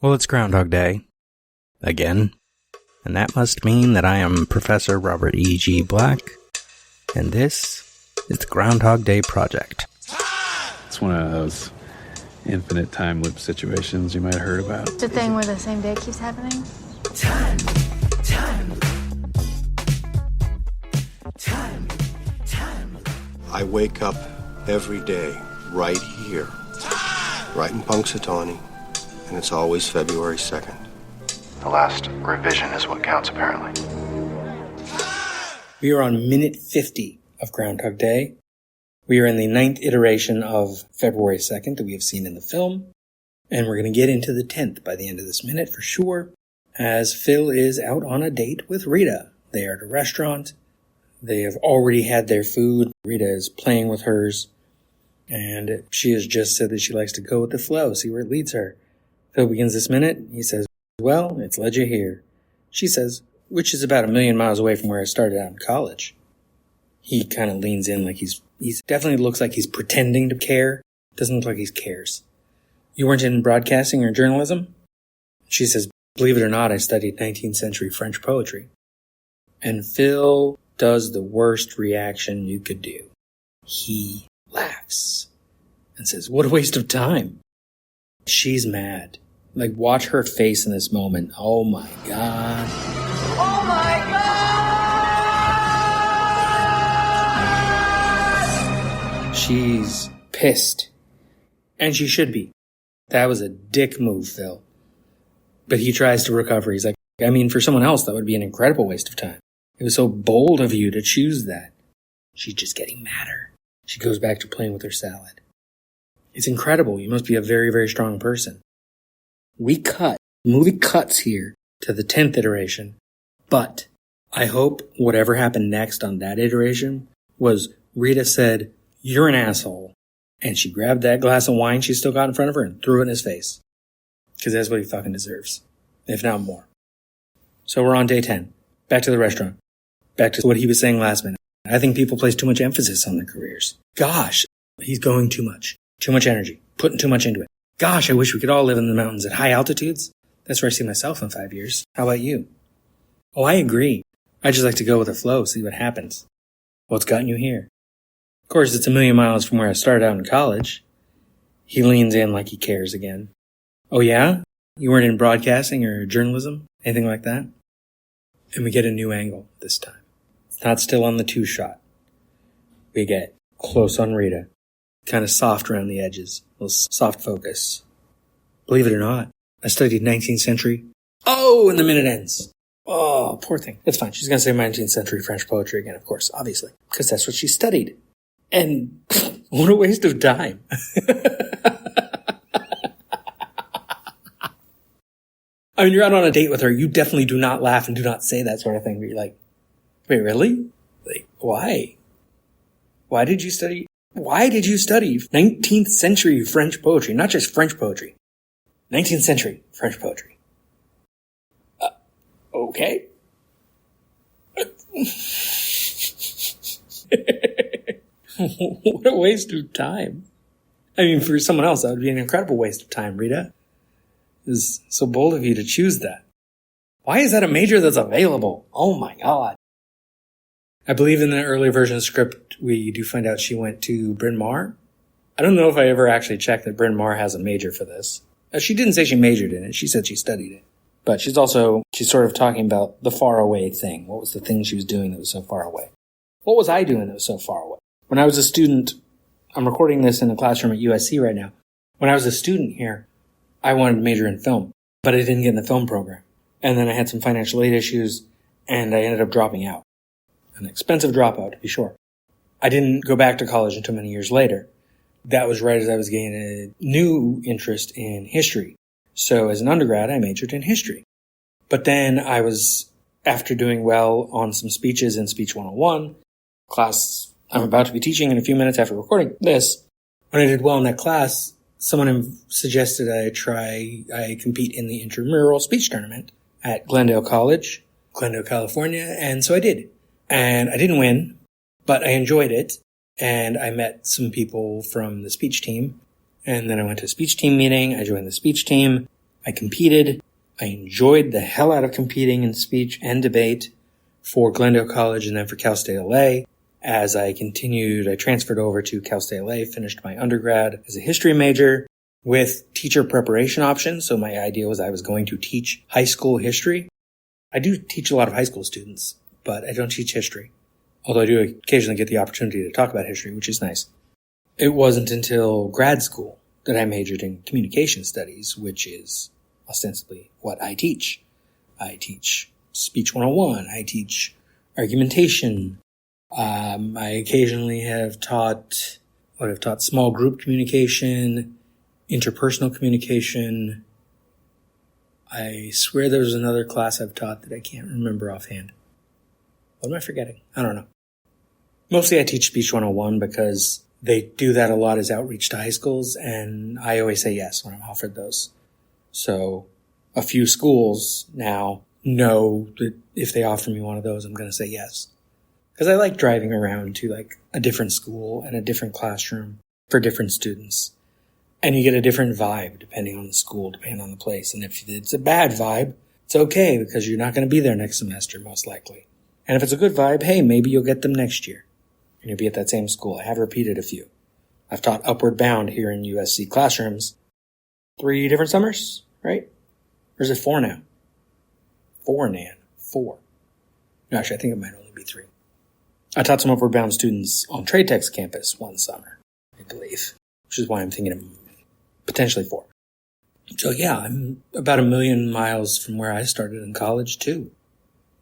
Well, it's Groundhog Day. Again. And that must mean that I am Professor Robert E.G. Black, and this is the Groundhog Day Project. It's one of those infinite time loop situations you might have heard about. It's a thing where the same day keeps happening. Time. I wake up every day right here, right in Punxsutawney, and it's always February 2nd. The last revision is what counts, apparently. We are on minute 50 of Groundhog Day. We are in the 9th iteration of February 2nd that we have seen in the film, and we're going to get into the 10th by the end of this minute for sure, as Phil is out on a date with Rita. They are at a restaurant. They have already had their food. Rita is playing with hers, and she has just said that she likes to go with the flow, see where it leads her. Phil begins this minute. He says, "Well, it's led you here." She says, "Which is about 1,000,000 miles away from where I started out in college." He kind of leans in like he's definitely looks like he's pretending to care. Doesn't look like he cares. "You weren't in broadcasting or journalism?" She says, "Believe it or not, I studied 19th century French poetry." And Phil does the worst reaction you could do. He laughs and says, "What a waste of time." She's mad. Like, watch her face in this moment. Oh my God. Oh my God! She's pissed. And she should be. That was a dick move, Phil. But he tries to recover. He's like, I mean, for someone else, that would be an incredible waste of time. It was so bold of you to choose that. She's just getting madder. She goes back to playing with her salad. It's incredible. You must be a very, very strong person. Movie cuts here to the 10th iteration, but I hope whatever happened next on that iteration was Rita said, "You're an asshole," and she grabbed that glass of wine she still got in front of her and threw it in his face. Because that's what he fucking deserves, if not more. So we're on day 10. Back to the restaurant. Back to what he was saying last minute. I think people place too much emphasis on their careers. Gosh, he's going too much. Too much energy. Putting too much into it. Gosh, I wish we could all live in the mountains at high altitudes. That's where I see myself in 5 years. How about you? Oh, I agree. I just like to go with the flow, see what happens. What's gotten you here? Of course, it's 1,000,000 miles from where I started out in college. He leans in like he cares again. Oh yeah? You weren't in broadcasting or journalism? Anything like that? And we get a new angle this time. It's not still on the 2-shot. We get close on Rita. Kind of soft around the edges. A little soft focus. "Believe it or not, I studied 19th century." Oh, and the minute ends. Oh, poor thing. It's fine. She's going to say 19th century French poetry again, of course, obviously. Because that's what she studied. And what a waste of time. I mean, you're out on a date with her. You definitely do not laugh and do not say that sort of thing. But you're like, wait, really? Like, why? Why did you study 19th century French poetry? Not just French poetry. 19th century French poetry. Okay. What a waste of time. I mean, for someone else, that would be an incredible waste of time, Rita. It is so bold of you to choose that. Why is that a major that's available? Oh my God. I believe in the early version of the script, we do find out she went to Bryn Mawr. I don't know if I ever actually checked that Bryn Mawr has a major for this. She didn't say she majored in it. She said she studied it. But she's sort of talking about the far away thing. What was the thing she was doing that was so far away? What was I doing that was so far away? When I was a student, I'm recording this in a classroom at USC right now. When I was a student here, I wanted to major in film, but I didn't get in the film program. And then I had some financial aid issues, and I ended up dropping out. An expensive dropout, to be sure. I didn't go back to college until many years later. That was right as I was gaining a new interest in history. So as an undergrad, I majored in history. But then I was, after doing well on some speeches in Speech 101, class I'm about to be teaching in a few minutes after recording this, when I did well in that class, someone suggested I compete in the intramural speech tournament at Glendale College, Glendale, California, and so I did. And I didn't win, but I enjoyed it, and I met some people from the speech team, and then I went to a speech team meeting, I joined the speech team, I competed. I enjoyed the hell out of competing in speech and debate for Glendale College and then for Cal State LA. As I continued, I transferred over to Cal State LA, finished my undergrad as a history major with teacher preparation options. So my idea was I was going to teach high school history. I do teach a lot of high school students, but I don't teach history. Although I do occasionally get the opportunity to talk about history, which is nice. It wasn't until grad school that I majored in communication studies, which is ostensibly what I teach. I teach Speech 101. I teach argumentation. I occasionally have taught small group communication, interpersonal communication. I swear there was another class I've taught that I can't remember offhand. What am I forgetting? I don't know. Mostly I teach Speech 101 because they do that a lot as outreach to high schools, and I always say yes when I'm offered those. So a few schools now know that if they offer me one of those, I'm going to say yes. Because I like driving around to like a different school and a different classroom for different students. And you get a different vibe depending on the school, depending on the place. And if it's a bad vibe, it's okay because you're not going to be there next semester, most likely. And if it's a good vibe, hey, maybe you'll get them next year. And you'll be at that same school. I have repeated a few. I've taught Upward Bound here in USC classrooms 3 different summers, right? Or is it 4 now? 4, Nan. 4. No, actually, I think it might only be 3. I taught some Upward Bound students on Trade Tech's campus one summer, I believe, which is why I'm thinking of potentially 4. So yeah, I'm about 1 million miles from where I started in college too.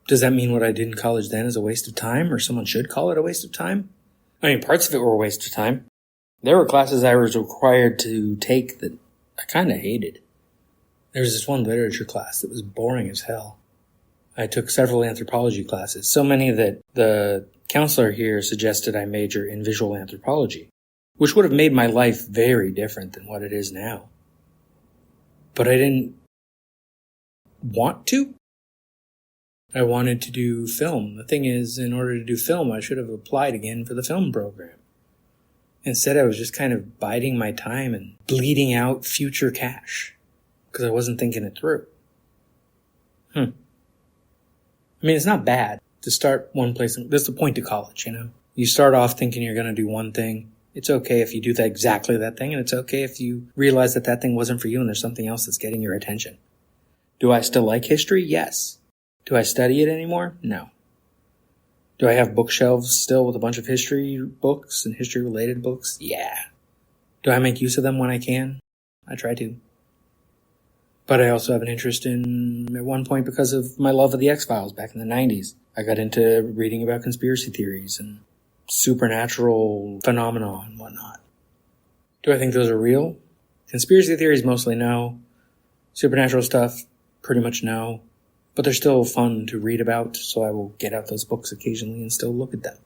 Does that mean what I did in college then is a waste of time, or someone should call it a waste of time? I mean, parts of it were a waste of time. There were classes I was required to take that I kind of hated. There was this one literature class that was boring as hell. I took several anthropology classes, so many that the counselor here suggested I major in visual anthropology, which would have made my life very different than what it is now. But I didn't want to. I wanted to do film. The thing is, in order to do film, I should have applied again for the film program. Instead, I was just kind of biding my time and bleeding out future cash because I wasn't thinking it through. I mean, it's not bad to start one place. That's the point of college, you know? You start off thinking you're going to do one thing. It's okay if you do exactly that thing, and it's okay if you realize that that thing wasn't for you and there's something else that's getting your attention. Do I still like history? Yes. Do I study it anymore? No. Do I have bookshelves still with a bunch of history books and history-related books? Yeah. Do I make use of them when I can? I try to. But I also have an interest in, at one point, because of my love of the X-Files back in the 90s. I got into reading about conspiracy theories and supernatural phenomena and whatnot. Do I think those are real? Conspiracy theories mostly no. Supernatural stuff, pretty much no. But they're still fun to read about, so I will get out those books occasionally and still look at them.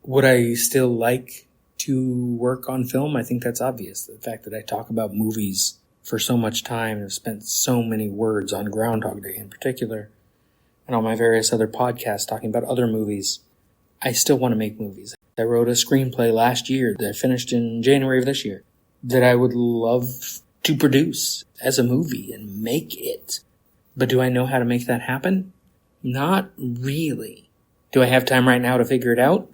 Would I still like to work on film? I think that's obvious. The fact that I talk about movies for so much time and have spent so many words on Groundhog Day in particular, and on my various other podcasts talking about other movies, I still want to make movies. I wrote a screenplay last year that I finished in January of this year that I would love to produce as a movie and make it. But do I know how to make that happen? Not really. Do I have time right now to figure it out?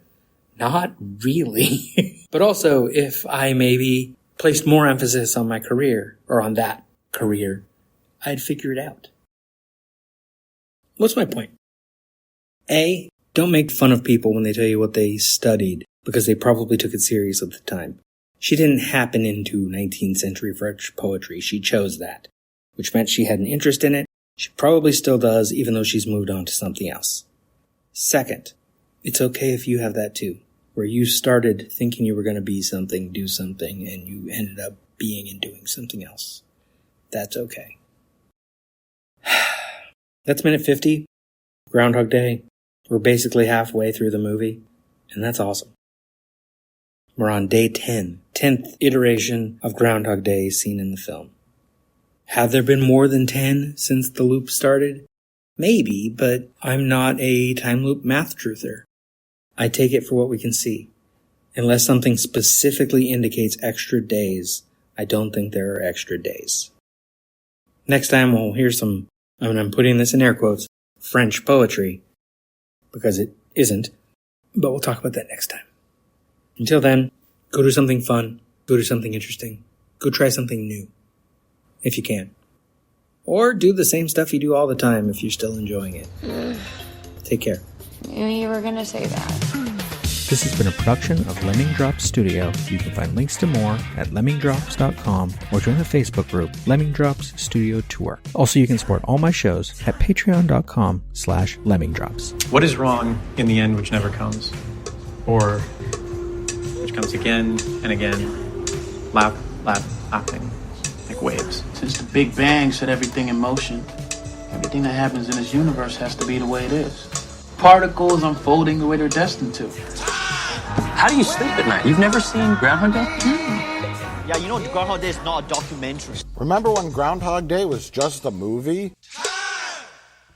Not really. But also, if I maybe placed more emphasis on my career, or on that career, I'd figure it out. What's my point? A, don't make fun of people when they tell you what they studied, because they probably took it serious at the time. She didn't happen into 19th century French poetry. She chose that, which meant she had an interest in it. She probably still does, even though she's moved on to something else. Second, it's okay if you have that too, where you started thinking you were going to be something, do something, and you ended up being and doing something else. That's okay. That's minute 50, Groundhog Day. We're basically halfway through the movie, and that's awesome. We're on day 10, 10th iteration of Groundhog Day seen in the film. Have there been more than 10 since the loop started? Maybe, but I'm not a time loop math truther. I take it for what we can see. Unless something specifically indicates extra days, I don't think there are extra days. Next time we'll hear some, I'm putting this in air quotes, French poetry, because it isn't, but we'll talk about that next time. Until then, go do something fun, go do something interesting, go try something new, if you can. Or do the same stuff you do all the time if you're still enjoying it. Take care. Knew you were gonna say that. This has been a production of Lemming Drops Studio. You can find links to more at lemmingdrops.com or join the Facebook group Lemming Drops Studio Tour. Also, you can support all my shows at patreon.com/lemmingdrops. What is wrong in the end which never comes? Or which comes again and again, laughing, like waves? Since the Big Bang set everything in motion, everything that happens in this universe has to be the way it is. Particles unfolding the way they're destined to. How do you sleep at night? You've never seen Groundhog Day? Yeah, you know Groundhog Day is not a documentary. Remember when Groundhog Day was just a movie?